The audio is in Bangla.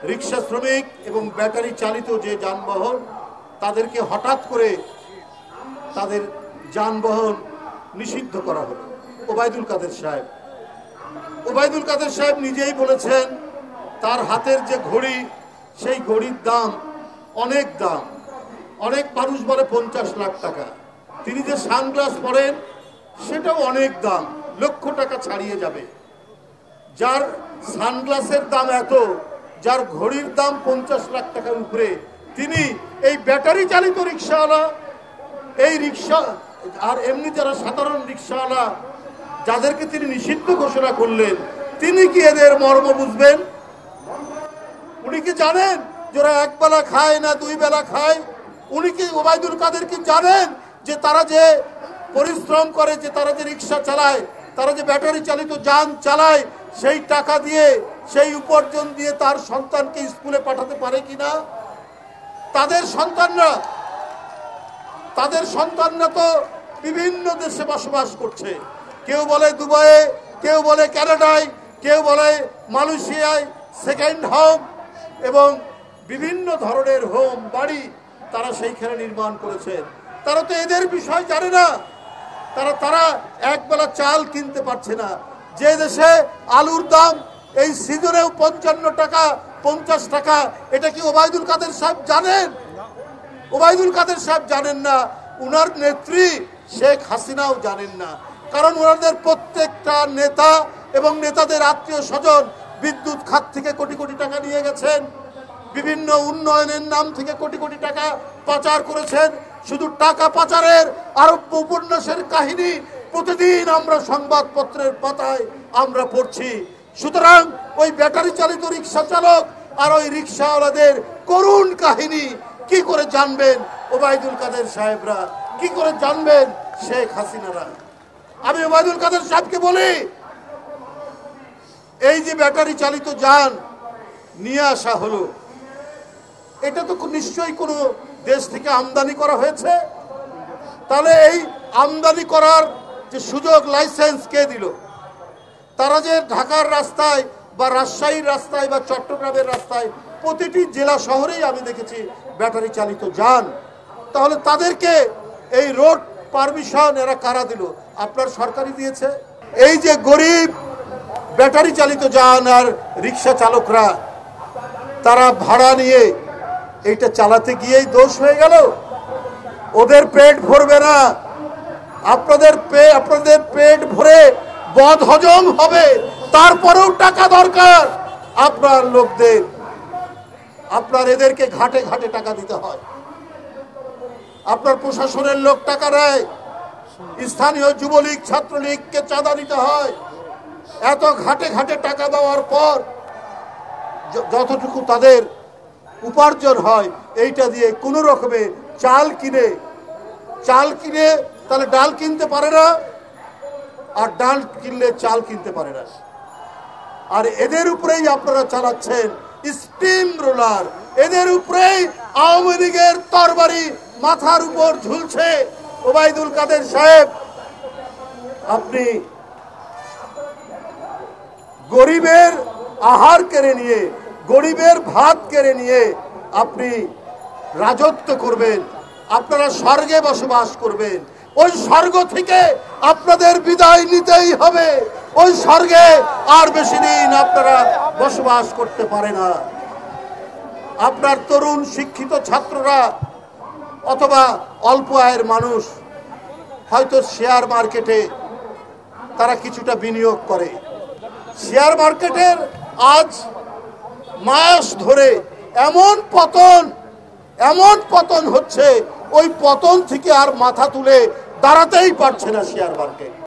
রিক্সা শ্রমিক এবং ব্যাটারি চালিত যে যানবাহন তাদেরকে হঠাৎ করে তাদের যানবাহন নিষিদ্ধ করা হলো। ওবায়দুল কাদের সাহেব নিজেই বলেছেন তার হাতের যে ঘড়ি সেই ঘড়ির দাম অনেক মানুষ বলে 50 লাখ টাকা। তিনি যে সানগ্লাস পরেন সেটাও অনেক দাম, লক্ষ টাকা ছাড়িয়ে যাবে। যার সানগ্লাসের দাম এত, যার ঘড়ির দাম 50 লাখ টাকার উপরে, তিনি এই ব্যাটারি চালিত রিক্সাওয়ালা, এই রিক্সা আর এমনি যারা সাধারণ রিক্সাওয়ালা যাদেরকে তিনি নিষিদ্ধ ঘোষণা করলেন, তিনি কি এদের মর্ম বুঝবেন? উনি কি জানেন যারা এক বেলা খায় না 2 বেলা খায়? উনি কি ওবায়দুল কাদের কি জানেন যে তারা যে পরিশ্রম করে, যে তারা যে রিক্সা চালায়, তারা যে ব্যাটারি চালিত যান চালায়, সেই টাকা দিয়ে, সেই উপার্জন দিয়ে তার সন্তানকে স্কুলে পাঠাতে পারে কিনা? তাদের সন্তানরা তো বিভিন্ন দেশে বসবাস করছে। কেউ বলে দুবাইয়ে, কেউ বলে কানাডায়, কেউ বলে মালয়েশিয়ায় সেকেন্ড হোম, এবং বিভিন্ন ধরনের হোম বাড়ি তারা সেইখানে নির্মাণ করেছেন। তারা তো এদের বিষয় জানে না। তারা একবেলা চাল কিনতে পারছে না। যে দেশে আলুর দাম এই সিজনেও 55 টাকা 50 টাকা, এটা কি ওবায়দুল কাদের সাহেব জানেন? ওবায়দুল কাদের সাহেব জানেন না, উনার নেত্রী শেখ হাসিনাও জানেন না। কারণ ওনাদের প্রত্যেকটা নেতা এবং নেতাদের আত্মীয় স্বজন বিদ্যুৎ খাত থেকে কোটি কোটি টাকা নিয়ে গেছেন, বিভিন্ন উন্নয়নের নাম থেকে কোটি কোটি টাকা পাচার করেছেন। শুধু টাকা পাচারের আরব্য উপন্যাসের কাহিনী প্রতিদিন আমরা সংবাদপত্রের পাতায় আমরা পড়ছি। সুতরাং ওই ব্যাটারি চালিত রিক্সা চালক আর ওই রিক্সাওয়ালাদের করুণ কাহিনী কি করে জানবেন ওবায়দুল কাদের সাহেবরা? কি করে জানবেন শেখ হাসিনারা? আমি ওবায়দুল কাদের সাহেবকে বলি, এই যে ব্যাটারি চালিত যান নিয়ে আসা হলো, এটা তো নিশ্চয়ই কোনো দেশ থেকে আমদানি করা হয়েছে। তাহলে এই আমদানি করার যে সুযোগ, লাইসেন্স কে দিল? তারা যে ঢাকার রাস্তায় বা রাজশাহীর রাস্তায় বা চট্টগ্রামের রাস্তায় প্রতিটি জেলা শহরেই আমি দেখেছি ব্যাটারি চালিত যান। তাহলে তাদেরকে এই রোড পারমিশন এরা কারা দিল? আপনার সরকারই দিয়েছে। এই যে গরিব ব্যাটারি চালিত যান আর রিক্সা চালকরা, তারা ভাড়া নিয়ে এইটা চালাতে গিয়েই দোষ হয়ে গেল। ওদের পেট ভরবে না। আপনাদের পেট ভরে বদ হজম হবে, তারপরেও টাকা দরকার আপনার লোকদের। আপনার এদেরকে ঘাটে ঘাটে টাকা দিতে হয়। আপনার প্রশাসনের লোক টাকা দেয়, স্থানীয় যুবলীগ ছাত্রলীগকে চাঁদা দিতে হয়। এত ঘাটে ঘাটে টাকা দেওয়ার পর যতটুকু তাদের উপার্জন হয়, এইটা দিয়ে কোনো রকমে চাল কিনে তাহলে ডাল কিনতে পারে না, আর ডাল কিনলে চাল কিনতে পারে না। আর এদের উপরেই আপনারা চালাচ্ছেন স্টিম রোলার। এদের উপরেই আওয়ামী লীগের তরবারি মাথার উপর ঝুলছে। ওবায়দুল কাদের সাহেব, আপনি গরিবের আহার কেড়ে নিয়ে, গরিবের ভাত কেড়ে নিয়ে আপনি রাজত্ব করবেন। আপনারা স্বর্গে বসবাস করবেন। ওই স্বর্গ থেকে আপনাদের বিদায় নিতেই হবে। ওই স্বর্গে আর বেশি দিন আপনারা বসবাস করতে পারে না। আপনার তরুণ শিক্ষিত ছাত্ররা অথবা অল্প আয়ের মানুষ হয়তো শেয়ার মার্কেটে তারা কিছুটা বিনিয়োগ করে। শেয়ার মার্কেটের আজ মাস ধরে এমন পতন হচ্ছে, ওই পতন থেকে আর মাথা তুলে দাঁড়াতেই পারছে না শেয়ার মার্কেট।